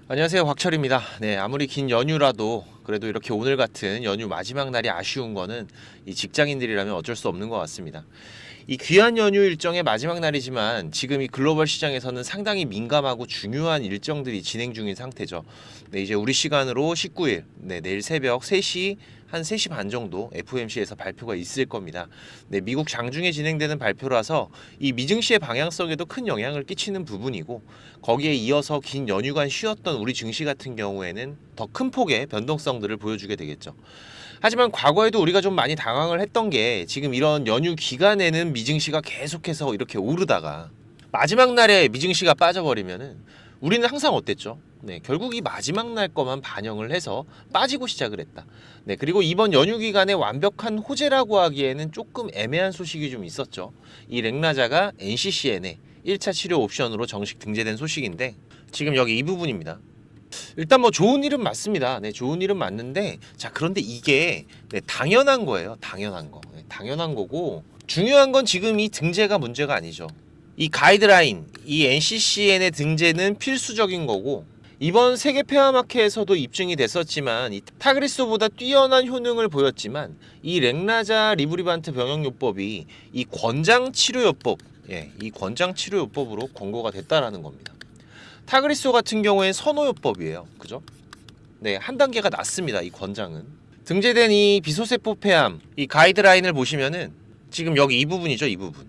안녕하세요, 곽철입니다. 네, 아무리 긴 연휴라도 그래도 이렇게 오늘 같은 연휴 마지막 날이 아쉬운 거는 이 직장인들이라면 어쩔 수 없는 것 같습니다. 이 귀한 연휴 일정의 마지막 날이지만 지금 이 글로벌 시장에서는 상당히 민감하고 중요한 일정들이 진행 중인 상태죠. 네, 이제 우리 시간으로 19일, 내일 새벽 3시 한 3시 반 정도 FOMC에서 발표가 있을 겁니다. 네, 미국 장중에 진행되는 발표라서 이 미증시의 방향성에도 큰 영향을 끼치는 부분이고, 거기에 이어서 긴 연휴간 쉬었던 우리 증시 같은 경우에는 더 큰 폭의 변동성들을 보여주게 되겠죠. 하지만 과거에도 우리가 좀 많이 당황을 했던 게, 지금 이런 연휴 기간에는 미증시가 계속해서 이렇게 오르다가 마지막 날에 미증시가 빠져버리면은 우리는 항상 어땠죠? 네, 결국 이 마지막 날 거만 반영을 해서 빠지고 시작을 했다. 네, 그리고 이번 연휴 기간에 완벽한 호재라고 하기에는 조금 애매한 소식이 좀 있었죠. 이 렉나자가 NCCN에 1차 치료 옵션으로 정식 등재된 소식인데, 지금 여기 이 부분입니다. 일단 뭐 좋은 일은 맞습니다. 네, 좋은 일은 맞는데, 자, 그런데 이게 당연한 거예요. 당연한 거. 네, 당연한 거고, 중요한 건 지금 이 등재가 문제가 아니죠. 이 가이드라인, 이 NCCN의 등재는 필수적인 거고, 이번 세계 폐암학회에서도 입증이 됐었지만, 이 타그리스보다 뛰어난 효능을 보였지만, 이 렉나자 리브리반트 병역요법이 이 권장 치료요법, 이 권장 치료요법으로 권고가 됐다라는 겁니다. 타그리소 같은 경우엔 선호요법이에요. 그죠? 네, 한 단계가 낮습니다. 이 권장은. 등재된 이 비소세포 폐암, 이 가이드라인을 보시면은 지금 여기 이 부분이죠, 이 부분.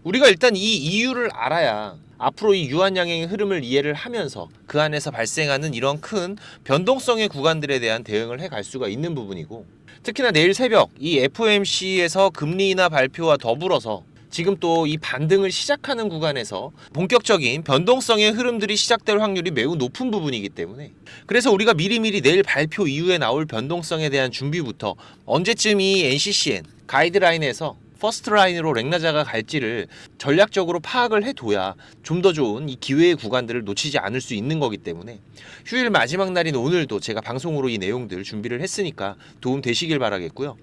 우리가 일단 이 이유를 알아야 앞으로 이 유한양행의 흐름을 이해를 하면서 그 안에서 발생하는 이런 큰 변동성의 구간들에 대한 대응을 해갈 수가 있는 부분이고, 특히나 내일 새벽 이 FOMC에서 금리 인하 발표와 더불어서 지금 또 이 반등을 시작하는 구간에서 본격적인 변동성의 흐름들이 시작될 확률이 매우 높은 부분이기 때문에, 그래서 우리가 미리미리 내일 발표 이후에 나올 변동성에 대한 준비부터 언제쯤 이 NCCN 가이드라인에서 퍼스트 라인으로 렉나자가 갈지를 전략적으로 파악을 해둬야 좀 더 좋은 이 기회의 구간들을 놓치지 않을 수 있는 거기 때문에, 휴일 마지막 날인 오늘도 제가 방송으로 이 내용들 준비를 했으니까 도움 되시길 바라겠고요.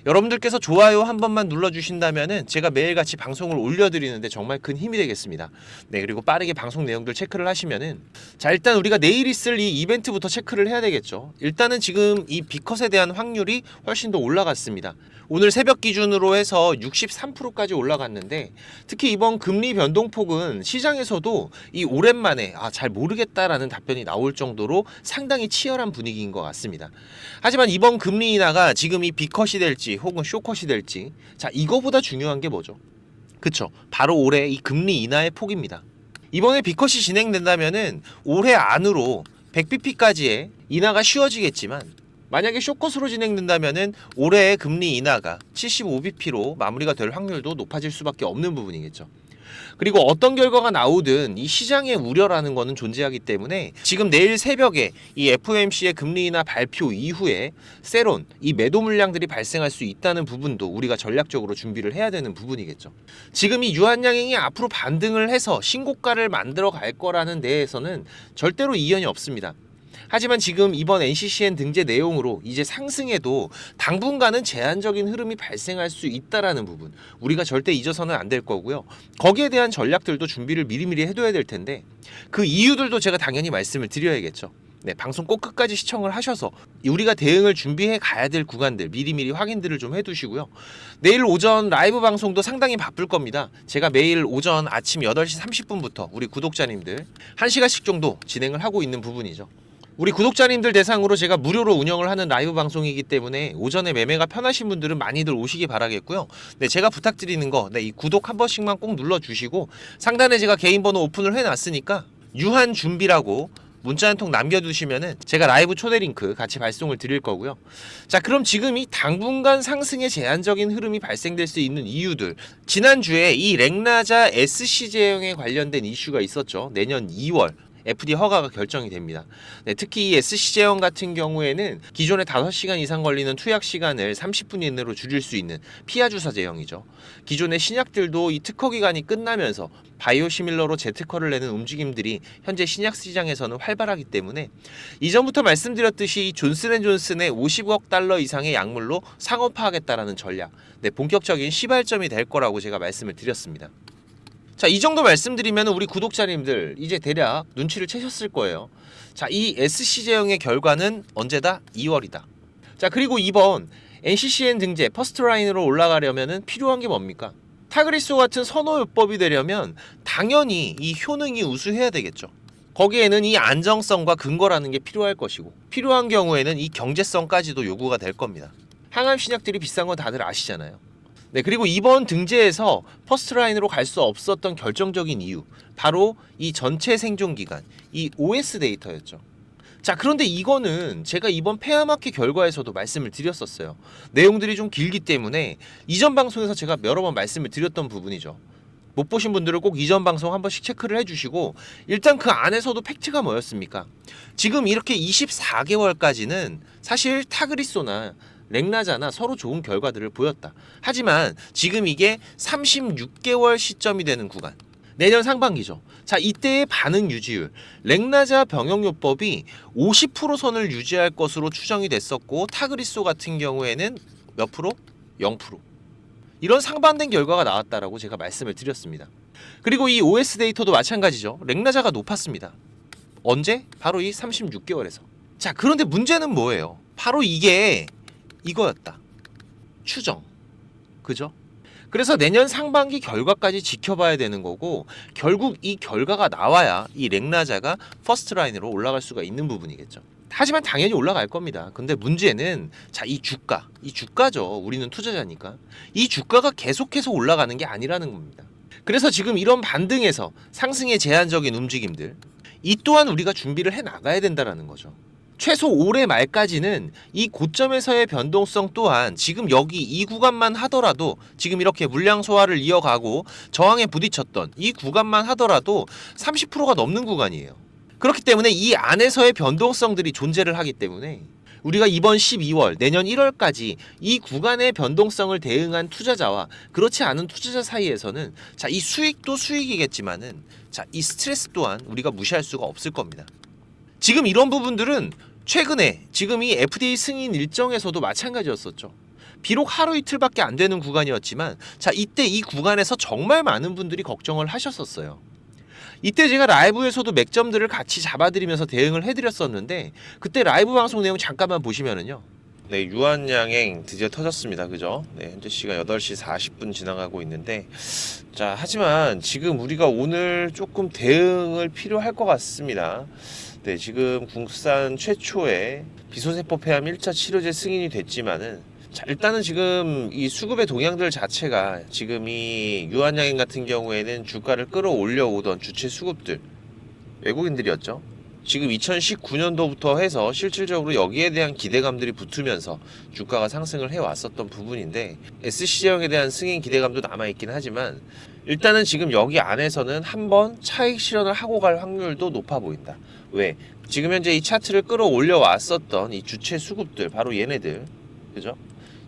여러분들께서 좋아요 한 번만 눌러주신다면은 제가 매일같이 방송을 올려드리는데 정말 큰 힘이 되겠습니다. 네, 그리고 빠르게 방송 내용들 체크를 하시면은, 자, 일단 우리가 내일 있을 이 이벤트부터 체크를 해야 되겠죠. 일단은 지금 이 비컷에 대한 확률이 훨씬 더 올라갔습니다. 오늘 새벽 기준으로 해서 63%까지 올라갔는데, 특히 이번 금리 변동폭은 시장에서도 이 오랜만에 잘 모르겠다라는 답변이 나올 정도로 상당히 치열한 분위기인 것 같습니다. 하지만 이번 금리 인하가 지금 이 B컷이 될지 혹은 C컷이 될지, 자, 이거보다 중요한 게 뭐죠? 그쵸, 바로 올해 이 금리 인하의 폭입니다. 이번에 B컷이 진행된다면은 올해 안으로 100bp까지의 인하가 쉬워지겠지만, 만약에 쇼컷으로 진행된다면은 올해의 금리 인하가 75bp로 마무리가 될 확률도 높아질 수밖에 없는 부분이겠죠. 그리고 어떤 결과가 나오든 이 시장의 우려라는 것은 존재하기 때문에, 지금 내일 새벽에 이 FOMC의 금리 인하 발표 이후에 세론, 이 매도 물량들이 발생할 수 있다는 부분도 우리가 전략적으로 준비를 해야 되는 부분이겠죠. 지금 이 유한양행이 앞으로 반등을 해서 신고가를 만들어 갈 거라는 데에서는 절대로 이견이 없습니다. 하지만 지금 이번 NCCN 등재 내용으로 이제 상승에도 당분간은 제한적인 흐름이 발생할 수 있다라는 부분, 우리가 절대 잊어서는 안 될 거고요. 거기에 대한 전략들도 준비를 미리미리 해둬야 될 텐데, 그 이유들도 제가 당연히 말씀을 드려야겠죠. 네, 방송 꼭 끝까지 시청을 하셔서 우리가 대응을 준비해 가야 될 구간들 미리미리 확인들을 좀 해두시고요. 내일 오전 라이브 방송도 상당히 바쁠 겁니다. 제가 매일 오전 아침 8시 30분부터 우리 구독자님들 1시간씩 정도 진행을 하고 있는 부분이죠. 우리 구독자님들 대상으로 제가 무료로 운영을 하는 라이브 방송이기 때문에 오전에 매매가 편하신 분들은 많이들 오시기 바라겠고요. 네, 제가 부탁드리는 거, 이 구독 한 번씩만 꼭 눌러주시고, 상단에 제가 개인 번호 오픈을 해놨으니까 유한 준비라고 문자 한 통 남겨두시면은 제가 라이브 초대 링크 같이 발송을 드릴 거고요. 자, 그럼 지금 이 당분간 상승의 제한적인 흐름이 발생될 수 있는 이유들, 지난주에 이 렉나자 SC 제형에 관련된 이슈가 있었죠. 내년 2월 FD 허가가 결정이 됩니다. 네, 특히 이 SC 제형 같은 경우에는 기존의 5시간 이상 걸리는 투약 시간을 30분 이내로 줄일 수 있는 피하 주사 제형이죠. 기존의 신약들도 이 특허 기간이 끝나면서 바이오시밀러로 재특허를 내는 움직임들이 현재 신약 시장에서는 활발하기 때문에, 이전부터 말씀드렸듯이 존슨앤존슨의 50억 달러 이상의 약물로 상업화하겠다라는 전략, 본격적인 시발점이 될 거라고 제가 말씀을 드렸습니다. 자, 이 정도 말씀드리면 우리 구독자님들 이제 대략 눈치를 채셨을 거예요. 자, 이 SC제형의 결과는 언제다? 2월이다. 자, 그리고 이번 NCCN 등재 퍼스트 라인으로 올라가려면 필요한 게 뭡니까? 타그리소 같은 선호요법이 되려면 당연히 이 효능이 우수해야 되겠죠. 거기에는 이 안정성과 근거라는 게 필요할 것이고, 필요한 경우에는 이 경제성까지도 요구가 될 겁니다. 항암 신약들이 비싼 건 다들 아시잖아요. 네, 그리고 이번 등재에서 퍼스트 라인으로 갈 수 없었던 결정적인 이유, 바로 이 전체 생존 기간, 이 OS 데이터였죠. 자, 그런데 이거는 제가 이번 페어마켓 결과에서도 말씀을 드렸었어요. 내용들이 좀 길기 때문에 이전 방송에서 제가 여러 번 말씀을 드렸던 부분이죠. 못 보신 분들은 꼭 이전 방송 한 번씩 체크를 해주시고, 일단 그 안에서도 팩트가 뭐였습니까? 지금 이렇게 24개월까지는 사실 타그리소나 렉나자나 서로 좋은 결과들을 보였다. 하지만 지금 이게 36개월 시점이 되는 구간, 내년 상반기죠. 자, 이때의 반응 유지율, 렉나자 병역요법이 50% 선을 유지할 것으로 추정이 됐었고, 타그리소 같은 경우에는 몇 프로? 0%. 이런 상반된 결과가 나왔다라고 제가 말씀을 드렸습니다. 그리고 이 OS 데이터도 마찬가지죠. 렉나자가 높았습니다. 언제? 바로 이 36개월에서. 자, 그런데 문제는 뭐예요? 바로 이게 이거였다. 추정. 그죠? 그래서 내년 상반기 결과까지 지켜봐야 되는 거고, 결국 이 결과가 나와야 이 렉나자가 퍼스트 라인으로 올라갈 수가 있는 부분이겠죠. 하지만 당연히 올라갈 겁니다. 근데 문제는 자, 이 주가죠. 우리는 투자자니까. 이 주가가 계속해서 올라가는 게 아니라는 겁니다. 그래서 지금 이런 반등에서 상승의 제한적인 움직임들, 이 또한 우리가 준비를 해 나가야 된다는 거죠. 최소 올해 말까지는 이 고점에서의 변동성 또한 지금 여기 이 구간만 하더라도, 지금 이렇게 물량 소화를 이어가고 저항에 부딪혔던 이 구간만 하더라도 30%가 넘는 구간이에요. 그렇기 때문에 이 안에서의 변동성들이 존재를 하기 때문에 우리가 이번 12월, 내년 1월까지 이 구간의 변동성을 대응한 투자자와 그렇지 않은 투자자 사이에서는, 자, 이 수익도 수익이겠지만은, 자, 이 스트레스 또한 우리가 무시할 수가 없을 겁니다. 지금 이런 부분들은 최근에 지금 이 FDA 승인 일정에서도 마찬가지였었죠. 비록 하루 이틀밖에 안 되는 구간이었지만, 자, 이때 이 구간에서 정말 많은 분들이 걱정을 하셨었어요. 이때 제가 라이브에서도 맥점들을 같이 잡아드리면서 대응을 해드렸었는데, 그때 라이브 방송 내용 잠깐만 보시면은요. 네, 유한양행 드디어 터졌습니다. 그죠? 네, 현재 시간 8시 40분 지나가고 있는데, 자, 하지만 지금 우리가 오늘 조금 대응을 필요할 것 같습니다. 네, 지금 국산 최초의 비소세포 폐암 1차 치료제 승인이 됐지만은, 자, 일단은 지금 이 수급의 동향들 자체가, 지금 이 유한양행 같은 경우에는 주가를 끌어올려 오던 주체 수급들, 외국인들이었죠. 지금 2019년도부터 해서 실질적으로 여기에 대한 기대감들이 붙으면서 주가가 상승을 해왔었던 부분인데, SC제형에 대한 승인 기대감도 남아있긴 하지만, 일단은 지금 여기 안에서는 한번 차익 실현을 하고 갈 확률도 높아 보인다. 왜? 지금 현재 이 차트를 끌어올려 왔었던 이 주체 수급들, 바로 얘네들, 그죠?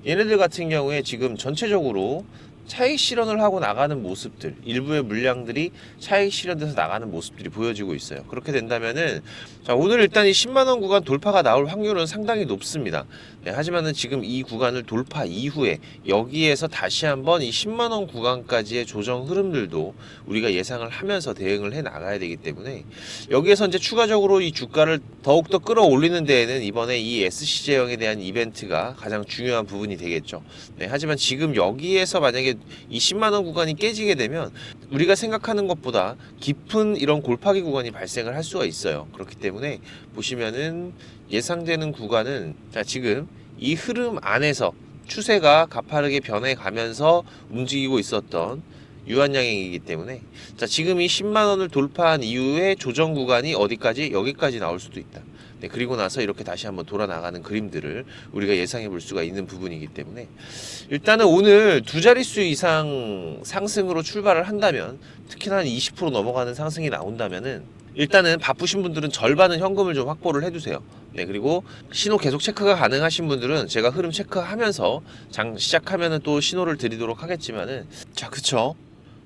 얘네들 같은 경우에 지금 전체적으로 차익 실현을 하고 나가는 모습들, 일부의 물량들이 차익 실현돼서 나가는 모습들이 보여지고 있어요. 그렇게 된다면은, 자, 오늘 일단 이 10만원 구간 돌파가 나올 확률은 상당히 높습니다. 네, 하지만은 지금 이 구간을 돌파 이후에 여기에서 다시 한번 이 10만원 구간까지의 조정 흐름들도 우리가 예상을 하면서 대응을 해 나가야 되기 때문에, 여기에서 이제 추가적으로 이 주가를 더욱더 끌어올리는 데에는 이번에 이 SC제형에 대한 이벤트가 가장 중요한 부분이 되겠죠. 네, 하지만 지금 여기에서 만약에 이 10만원 구간이 깨지게 되면 우리가 생각하는 것보다 깊은 이런 골파기 구간이 발생을 할 수가 있어요. 그렇기 때문에 보시면은 예상되는 구간은, 자, 지금 이 흐름 안에서 추세가 가파르게 변해가면서 움직이고 있었던 유한양행이기 때문에, 자, 지금 이 10만원을 돌파한 이후에 조정 구간이 어디까지? 여기까지 나올 수도 있다. 네, 그리고 나서 이렇게 다시 한번 돌아 나가는 그림들을 우리가 예상해 볼 수가 있는 부분이기 때문에, 일단은 오늘 두 자릿수 이상 상승으로 출발을 한다면, 특히나 한 20% 넘어가는 상승이 나온다면은, 일단은 바쁘신 분들은 절반은 현금을 좀 확보를 해두세요. 네, 그리고 신호 계속 체크가 가능하신 분들은 제가 흐름 체크하면서 장 시작하면은 또 신호를 드리도록 하겠지만은, 자, 그쵸?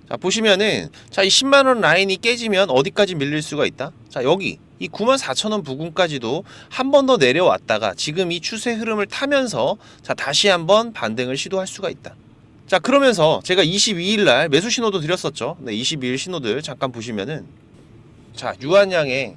자, 보시면은, 자, 이 10만원 라인이 깨지면 어디까지 밀릴 수가 있다? 자, 여기 이 94,000원 부근까지도 한 번 더 내려왔다가 지금 이 추세 흐름을 타면서, 자, 다시 한번 반등을 시도할 수가 있다. 자, 그러면서 제가 22일 날 매수 신호도 드렸었죠. 네, 22일 신호들 잠깐 보시면은, 자, 유한양행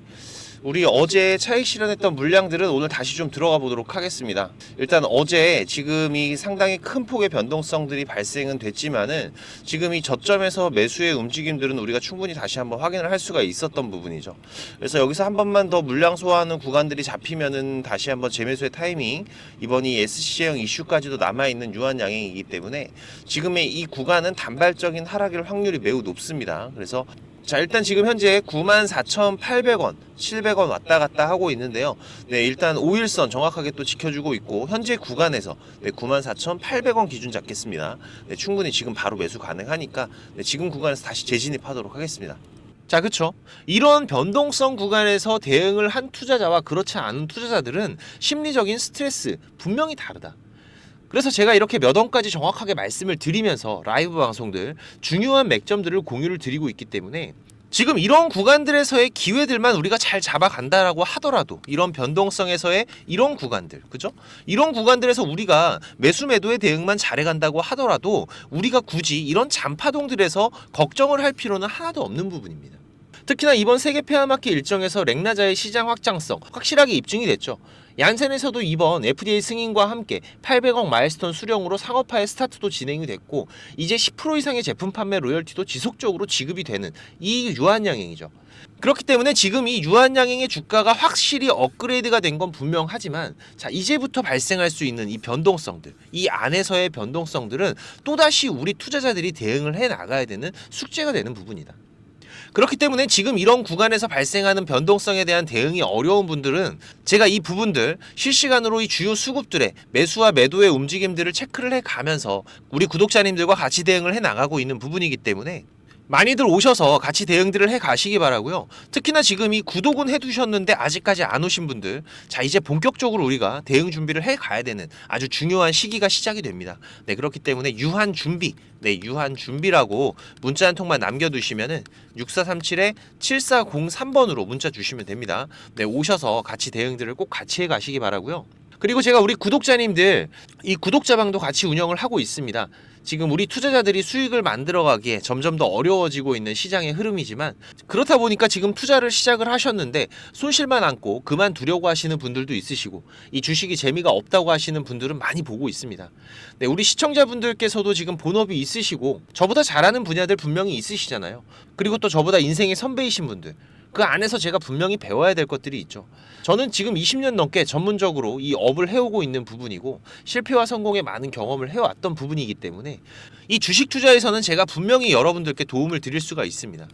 우리 어제 차익 실현했던 물량들은 오늘 다시 좀 들어가 보도록 하겠습니다. 일단 어제 지금 이 상당히 큰 폭의 변동성들이 발생은 됐지만은 지금 이 저점에서 매수의 움직임들은 우리가 충분히 다시 한번 확인을 할 수가 있었던 부분이죠. 그래서 여기서 한 번만 더 물량 소화하는 구간들이 잡히면은 다시 한번 재매수의 타이밍, 이번 이 SC형 이슈까지도 남아있는 유한 양행이기 때문에 지금의 이 구간은 단발적인 하락일 확률이 매우 높습니다. 그래서 자, 일단 지금 현재 94,800원, 700원 왔다 갔다 하고 있는데요. 네, 일단 5일선 정확하게 또 지켜주고 있고 현재 구간에서 94,800원 기준 잡겠습니다. 네, 충분히 지금 바로 매수 가능하니까 지금 구간에서 다시 재진입하도록 하겠습니다. 자, 그쵸? 이런 변동성 구간에서 대응을 한 투자자와 그렇지 않은 투자자들은 심리적인 스트레스 분명히 다르다. 그래서 제가 이렇게 몇 원까지 정확하게 말씀을 드리면서 라이브 방송들 중요한 맥점들을 공유를 드리고 있기 때문에 지금 이런 구간들에서의 기회들만 우리가 잘 잡아간다라고 하더라도 이런 변동성에서의 이런 구간들, 그죠? 이런 구간들에서 우리가 매수 매도의 대응만 잘해간다고 하더라도 우리가 굳이 이런 잔파동들에서 걱정을 할 필요는 하나도 없는 부분입니다. 특히나 이번 세계 폐암마켓 일정에서 렉나자의 시장 확장성 확실하게 입증이 됐죠. 얀센에서도 이번 FDA 승인과 함께 800억 마일스톤 수령으로 상업화의 스타트도 진행이 됐고 이제 10% 이상의 제품 판매 로열티도 지속적으로 지급이 되는 이 유한양행이죠. 그렇기 때문에 지금 이 유한양행의 주가가 확실히 업그레이드가 된 건 분명하지만 자, 이제부터 발생할 수 있는 이 변동성들, 이 안에서의 변동성들은 또다시 우리 투자자들이 대응을 해 나가야 되는 숙제가 되는 부분이다. 그렇기 때문에 지금 이런 구간에서 발생하는 변동성에 대한 대응이 어려운 분들은 제가 이 부분들 실시간으로 이 주요 수급들의 매수와 매도의 움직임들을 체크를 해가면서 우리 구독자님들과 같이 대응을 해 나가고 있는 부분이기 때문에 많이들 오셔서 같이 대응들을 해 가시기 바라고요. 특히나 지금 이 구독은 해두셨는데 아직까지 안 오신 분들, 자, 이제 본격적으로 우리가 대응 준비를 해 가야 되는 아주 중요한 시기가 시작이 됩니다. 네, 그렇기 때문에 유한 준비, 네, 유한 준비라고 문자 한 통만 남겨두시면은 6437-7403번으로 문자 주시면 됩니다. 네, 오셔서 같이 대응들을 꼭 같이 해 가시기 바라고요. 그리고 제가 우리 구독자님들 이 구독자방도 같이 운영을 하고 있습니다. 지금 우리 투자자들이 수익을 만들어가기에 점점 더 어려워지고 있는 시장의 흐름이지만 그렇다 보니까 지금 투자를 시작을 하셨는데 손실만 안고 그만두려고 하시는 분들도 있으시고 이 주식이 재미가 없다고 하시는 분들은 많이 보고 있습니다. 네, 우리 시청자분들께서도 지금 본업이 있으시고 저보다 잘하는 분야들 분명히 있으시잖아요. 그리고 또 저보다 인생의 선배이신 분들, 그 안에서 제가 분명히 배워야 될 것들이 있죠. 저는 지금 20년 넘게 전문적으로 이 업을 해오고 있는 부분이고 실패와 성공의 많은 경험을 해왔던 부분이기 때문에 이 주식 투자에서는 제가 분명히 여러분들께 도움을 드릴 수가 있습니다.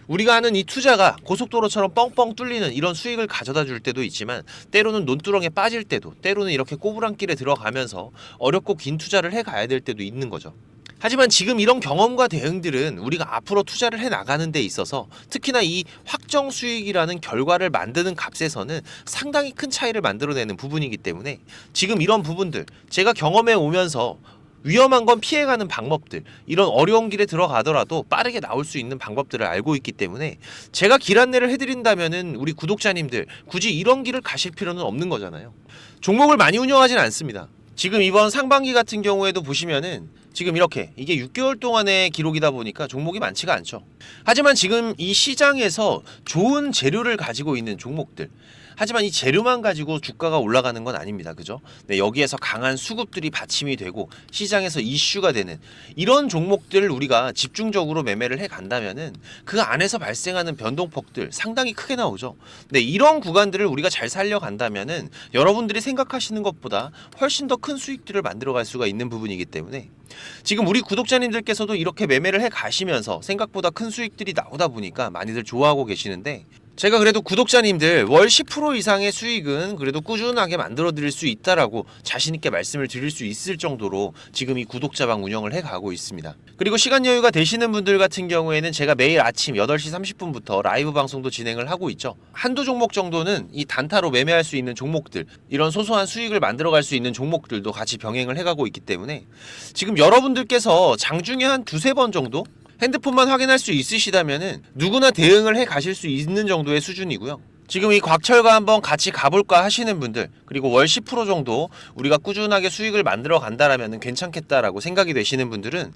우리가 하는 이 투자가 고속도로처럼 뻥뻥 뚫리는 이런 수익을 가져다 줄 때도 있지만 때로는 논두렁에 빠질 때도, 때로는 이렇게 꼬부랑길에 들어가면서 어렵고 긴 투자를 해가야 될 때도 있는 거죠. 하지만 지금 이런 경험과 대응들은 우리가 앞으로 투자를 해 나가는 데 있어서 특히나 이 확정 수익이라는 결과를 만드는 값에서는 상당히 큰 차이를 만들어내는 부분이기 때문에 지금 이런 부분들 제가 경험해 오면서 위험한 건 피해가는 방법들, 이런 어려운 길에 들어가더라도 빠르게 나올 수 있는 방법들을 알고 있기 때문에 제가 길 안내를 해드린다면은 우리 구독자님들 굳이 이런 길을 가실 필요는 없는 거잖아요. 종목을 많이 운영하진 않습니다. 지금 이번 상반기 같은 경우에도 보시면은 지금 이렇게 이게 6개월 동안의 기록이다 보니까 종목이 많지가 않죠. 하지만 지금 이 시장에서 좋은 재료를 가지고 있는 종목들, 하지만 이 재료만 가지고 주가가 올라가는 건 아닙니다. 그죠? 네, 여기에서 강한 수급들이 받침이 되고 시장에서 이슈가 되는 이런 종목들을 우리가 집중적으로 매매를 해 간다면은 그 안에서 발생하는 변동폭들 상당히 크게 나오죠. 네, 이런 구간들을 우리가 잘 살려간다면은 여러분들이 생각하시는 것보다 훨씬 더 큰 수익들을 만들어갈 수가 있는 부분이기 때문에 지금 우리 구독자님들께서도 이렇게 매매를 해 가시면서 생각보다 큰 수익들이 나오다 보니까 많이들 좋아하고 계시는데 제가 그래도 구독자님들 월 10% 이상의 수익은 그래도 꾸준하게 만들어 드릴 수 있다라고 자신있게 말씀을 드릴 수 있을 정도로 지금 이 구독자방 운영을 해가고 있습니다. 그리고 시간 여유가 되시는 분들 같은 경우에는 제가 매일 아침 8시 30분부터 라이브 방송도 진행을 하고 있죠. 한두 종목 정도는 이 단타로 매매할 수 있는 종목들, 이런 소소한 수익을 만들어 갈 수 있는 종목들도 같이 병행을 해가고 있기 때문에 지금 여러분들께서 장중에 한 두세 번 정도 핸드폰만 확인할 수 있으시다면은 누구나 대응을 해 가실 수 있는 정도의 수준이고요. 지금 이 곽철과 한번 같이 가볼까 하시는 분들, 그리고 월 10% 정도 우리가 꾸준하게 수익을 만들어 간다라면 괜찮겠다라고 생각이 되시는 분들은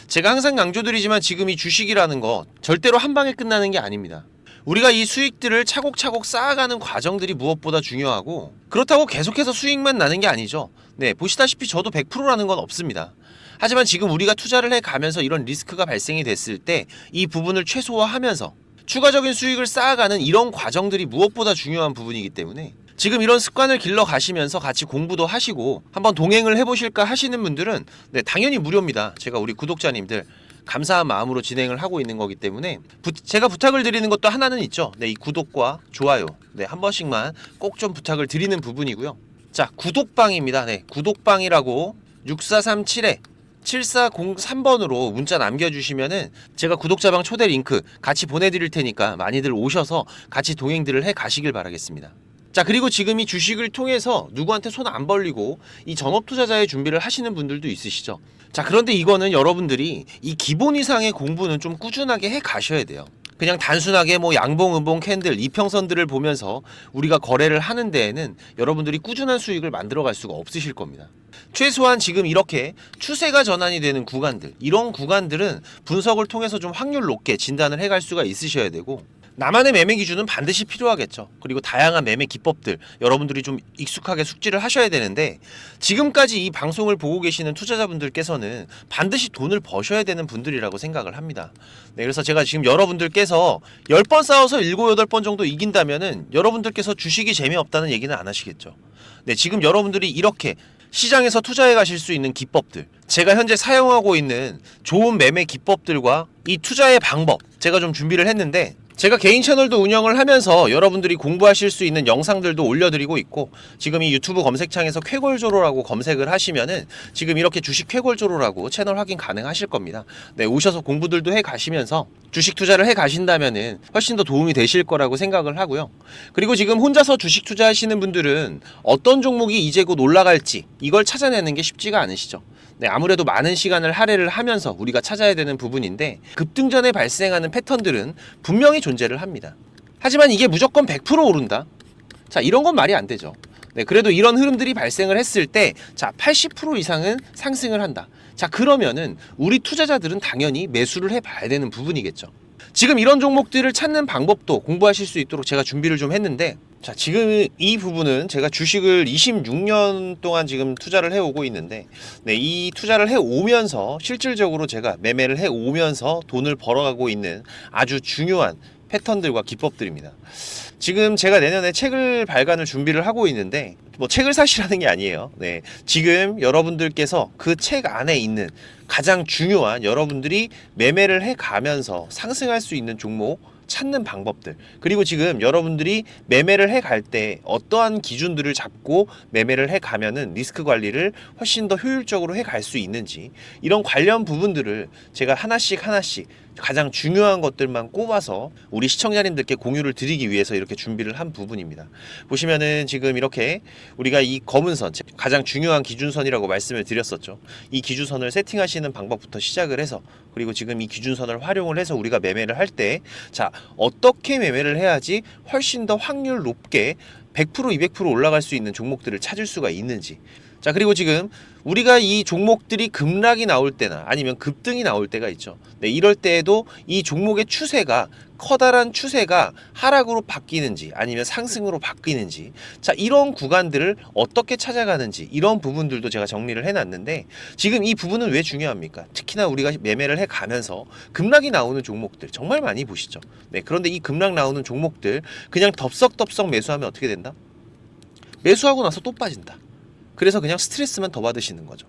제가 항상 강조드리지만 지금 이 주식이라는 거 절대로 한 방에 끝나는 게 아닙니다. 우리가 이 수익들을 차곡차곡 쌓아가는 과정들이 무엇보다 중요하고, 그렇다고 계속해서 수익만 나는 게 아니죠. 네, 보시다시피 저도 100%라는 건 없습니다. 하지만 지금 우리가 투자를 해가면서 이런 리스크가 발생이 됐을 때 이 부분을 최소화하면서 추가적인 수익을 쌓아가는 이런 과정들이 무엇보다 중요한 부분이기 때문에, 지금 이런 습관을 길러 가시면서 같이 공부도 하시고 한번 동행을 해보실까 하시는 분들은 네, 당연히 무료입니다. 제가 우리 구독자님들 감사한 마음으로 진행을 하고 있는 거기 때문에 제가 부탁을 드리는 것도 하나는 있죠. 네, 이 구독과 좋아요 네, 한 번씩만 꼭 좀 부탁을 드리는 부분이고요. 자, 구독방입니다. 네, 구독방이라고 6437-7403번으로 문자 남겨주시면은 제가 구독자방 초대 링크 같이 보내드릴 테니까 많이들 오셔서 같이 동행들을 해 가시길 바라겠습니다. 자, 그리고 지금 이 주식을 통해서 누구한테 손 안 벌리고 이 전업 투자자의 준비를 하시는 분들도 있으시죠. 자, 그런데 이거는 여러분들이 이 기본 이상의 공부는 좀 꾸준하게 해 가셔야 돼요. 그냥 단순하게 뭐 양봉, 음봉, 캔들, 이평선들을 보면서 우리가 거래를 하는 데에는 여러분들이 꾸준한 수익을 만들어 갈 수가 없으실 겁니다. 최소한 지금 이렇게 추세가 전환이 되는 구간들, 이런 구간들은 분석을 통해서 좀 확률 높게 진단을 해갈 수가 있으셔야 되고, 나만의 매매 기준은 반드시 필요하겠죠. 그리고 다양한 매매 기법들 여러분들이 좀 익숙하게 숙지를 하셔야 되는데, 지금까지 이 방송을 보고 계시는 투자자분들께서는 반드시 돈을 버셔야 되는 분들이라고 생각을 합니다. 네, 그래서 제가 지금 여러분들께서 10번 싸워서 7, 8번 정도 이긴다면은 여러분들께서 주식이 재미없다는 얘기는 안 하시겠죠. 네, 지금 여러분들이 이렇게 시장에서 투자해 가실 수 있는 기법들, 제가 현재 사용하고 있는 좋은 매매 기법들과 이 투자의 방법 제가 좀 준비를 했는데, 제가 개인 채널도 운영을 하면서 여러분들이 공부하실 수 있는 영상들도 올려드리고 있고, 지금 이 유튜브 검색창에서 쾌골조로라고 검색을 하시면은 지금 이렇게 주식 쾌골조로라고 채널 확인 가능하실 겁니다. 네, 오셔서 공부들도 해 가시면서 주식 투자를 해 가신다면은 훨씬 더 도움이 되실 거라고 생각을 하고요. 그리고 지금 혼자서 주식 투자하시는 분들은 어떤 종목이 이제 곧 올라갈지 이걸 찾아내는 게 쉽지가 않으시죠. 네, 아무래도 많은 시간을 할애를 하면서 우리가 찾아야 되는 부분인데, 급등전에 발생하는 패턴들은 분명히 존재를 합니다. 하지만 이게 무조건 100% 오른다? 자, 이런 건 말이 안 되죠. 네, 그래도 이런 흐름들이 발생을 했을 때, 자, 80% 이상은 상승을 한다. 자, 그러면은 우리 투자자들은 당연히 매수를 해봐야 되는 부분이겠죠. 지금 이런 종목들을 찾는 방법도 공부하실 수 있도록 제가 준비를 좀 했는데, 자, 지금 이 부분은 제가 주식을 26년 동안 지금 투자를 해오고 있는데, 네, 이 투자를 해오면서 실질적으로 제가 매매를 해오면서 돈을 벌어가고 있는 아주 중요한 패턴들과 기법들입니다. 지금 제가 내년에 책을 발간을 준비를 하고 있는데, 뭐 책을 사시라는 게 아니에요. 네, 지금 여러분들께서 그 책 안에 있는 가장 중요한 여러분들이 매매를 해가면서 상승할 수 있는 종목 찾는 방법들, 그리고 지금 여러분들이 매매를 해갈 때 어떠한 기준들을 잡고 매매를 해가면은 리스크 관리를 훨씬 더 효율적으로 해갈 수 있는지, 이런 관련 부분들을 제가 하나씩 가장 중요한 것들만 꼽아서 우리 시청자님들께 공유를 드리기 위해서 이렇게 준비를 한 부분입니다. 보시면은 지금 이렇게 우리가 이 검은 선, 가장 중요한 기준선이라고 말씀을 드렸었죠. 이 기준선을 세팅하시는 방법부터 시작을 해서, 그리고 지금 이 기준선을 활용을 해서 우리가 매매를 할 때, 자, 어떻게 매매를 해야지 훨씬 더 확률 높게 100%, 200% 올라갈 수 있는 종목들을 찾을 수가 있는지. 자, 그리고 지금 우리가 이 종목들이 급락이 나올 때나 아니면 급등이 나올 때가 있죠. 네, 이럴 때에도 이 종목의 추세가, 커다란 추세가 하락으로 바뀌는지 아니면 상승으로 바뀌는지, 자, 이런 구간들을 어떻게 찾아가는지, 이런 부분들도 제가 정리를 해놨는데, 지금 이 부분은 왜 중요합니까? 특히나 우리가 매매를 해가면서 급락이 나오는 종목들 정말 많이 보시죠. 네, 그런데 이 급락 나오는 종목들 그냥 덥석덥석 매수하면 어떻게 된다? 매수하고 나서 또 빠진다. 그래서 그냥 스트레스만 더 받으시는 거죠.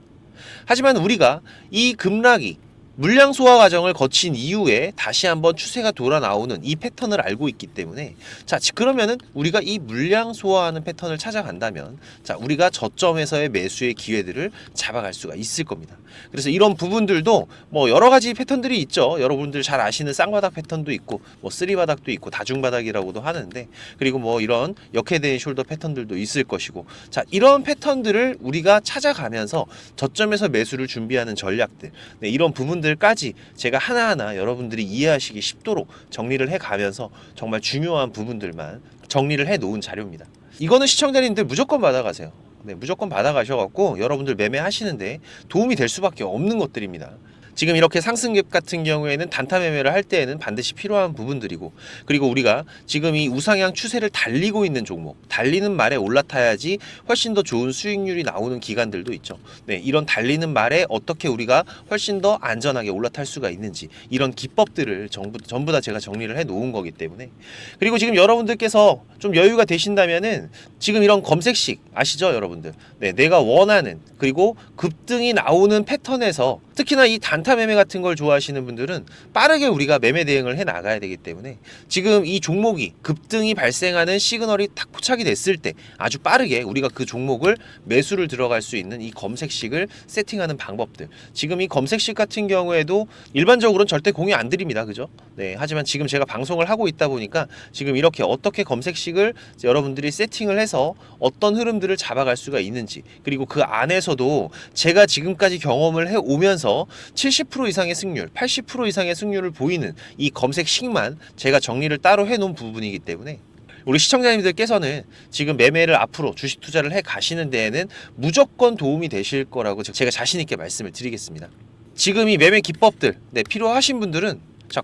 하지만 우리가 이 급락이 물량 소화 과정을 거친 이후에 다시 한번 추세가 돌아 나오는 이 패턴을 알고 있기 때문에, 자, 그러면은 우리가 이 물량 소화하는 패턴을 찾아간다면, 자, 우리가 저점에서의 매수의 기회들을 잡아갈 수가 있을 겁니다. 그래서 이런 부분들도 뭐 여러 가지 패턴들이 있죠. 여러분들 잘 아시는 쌍바닥 패턴도 있고, 뭐 쓰리바닥도 있고, 다중바닥이라고도 하는데, 그리고 뭐 이런 역헤드앤 숄더 패턴들도 있을 것이고, 자, 이런 패턴들을 우리가 찾아가면서 저점에서 매수를 준비하는 전략들, 네, 이런 부분들까지 제가 하나하나 여러분들이 이해하시기 쉽도록 정리를 해가면서 정말 중요한 부분들만 정리를 해 놓은 자료입니다. 이거는 시청자님들 무조건 받아가세요. 네, 무조건 받아가셔갖고 여러분들 매매하시는데 도움이 될 수밖에 없는 것들입니다. 지금 이렇게 상승갭 같은 경우에는 단타 매매를 할 때에는 반드시 필요한 부분들이고, 그리고 우리가 지금 이 우상향 추세를 달리고 있는 종목, 달리는 말에 올라타야지 훨씬 더 좋은 수익률이 나오는 기간들도 있죠. 네, 이런 달리는 말에 어떻게 우리가 훨씬 더 안전하게 올라탈 수가 있는지, 이런 기법들을 전부 다 제가 정리를 해 놓은 거기 때문에. 그리고 지금 여러분들께서 좀 여유가 되신다면은 지금 이런 검색식 아시죠, 여러분들? 네, 내가 원하는, 그리고 급등이 나오는 패턴에서, 특히나 이 단타 매매 같은 걸 좋아하시는 분들은 빠르게 우리가 매매 대응을 해 나가야 되기 때문에, 지금 이 종목이 급등이 발생하는 시그널이 탁 포착이 됐을 때 아주 빠르게 우리가 그 종목을 매수를 들어갈 수 있는 이 검색식을 세팅하는 방법들, 지금 이 검색식 같은 경우에도 일반적으로는 절대 공유 안 드립니다, 그죠? 네, 하지만 지금 제가 방송을 하고 있다 보니까 지금 이렇게 어떻게 검색식을 여러분들이 세팅을 해서 어떤 흐름들을 잡아갈 수가 있는지, 그리고 그 안에서도 제가 지금까지 경험을 해 오면서 70% 이상의 승률, 80% 이상의 승률을 보이는 이 검색식만 제가 정리를 따로 해 놓은 부분이기 때문에, 우리 시청자님들께서는 지금 매매를 앞으로 주식 투자를 해 가시는 데에는 무조건 도움이 되실 거라고 제가 자신 있게 말씀을 드리겠습니다. 지금 이 매매 기법들, 네, 필요하신 분들은 자,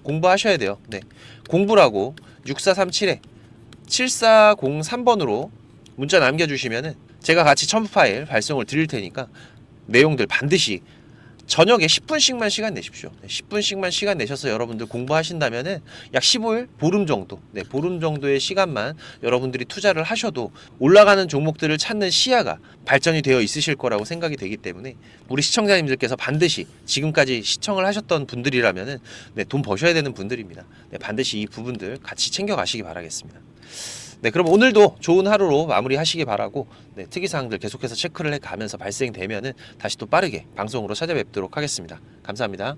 공부하셔야 돼요. 네, 공부라고 6437에 7403번으로 문자 남겨주시면은 제가 같이 첨부 파일 발송을 드릴 테니까 내용들 반드시 저녁에 10분씩만 시간 내십시오. 10분씩만 시간 내셔서 여러분들 공부하신다면은 약 15일, 보름 정도, 네, 보름 정도의 시간만 여러분들이 투자를 하셔도 올라가는 종목들을 찾는 시야가 발전이 되어 있으실 거라고 생각이 되기 때문에, 우리 시청자님들께서 반드시 지금까지 시청을 하셨던 분들이라면은, 네, 돈 버셔야 되는 분들입니다. 네, 반드시 이 부분들 같이 챙겨 가시기 바라겠습니다. 네, 그럼 오늘도 좋은 하루로 마무리하시기 바라고, 네, 특이사항들 계속해서 체크를 해가면서 발생되면은 다시 또 빠르게 방송으로 찾아뵙도록 하겠습니다. 감사합니다.